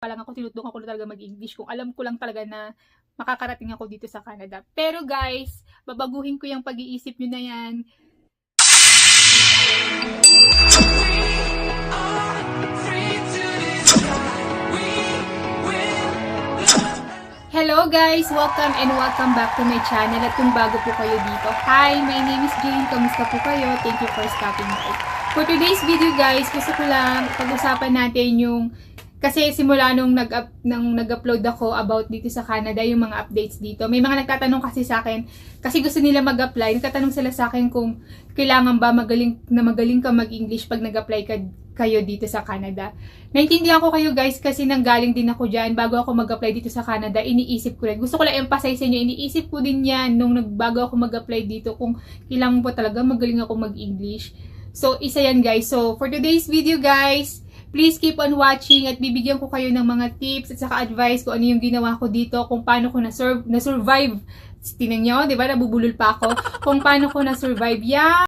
pa lang ako, tinutukan ko na talaga mag-English kung alam ko lang talaga na makakarating ako dito sa Canada. Pero guys, babaguhin ko yung pag-iisip nyo na yan. Hello guys! Welcome and welcome back to my channel. At kung bago po kayo dito, hi! My name is Jane. Kamusta po kayo? Thank you for stopping by. For today's video guys, gusto ko lang pag-usapan natin yung kasi simula nung nag-upload ako about dito sa Canada, yung mga updates dito. May mga nagtatanong kasi sa akin, kasi gusto nila mag-apply. Nagtatanong sila sa akin kung kailangan ba magaling ka mag-English pag nag-apply kayo dito sa Canada. Naintindihan ko kayo guys kasi nanggaling din ako dyan. Bago ako mag-apply dito sa Canada, iniisip ko rin. Gusto ko lang emphasize sa inyo, iniisip ko din yan nung bago ako mag-apply dito kung kailangan po talaga magaling ako mag-English. So, isa yan guys. So, for today's video guys, please keep on watching at bibigyan ko kayo ng mga tips at saka advice kung ano yung ginawa ko dito, kung paano ko na-survive. Tingnan nyo, di ba? Nabubulol pa ako. Kung paano ko na-survive yan.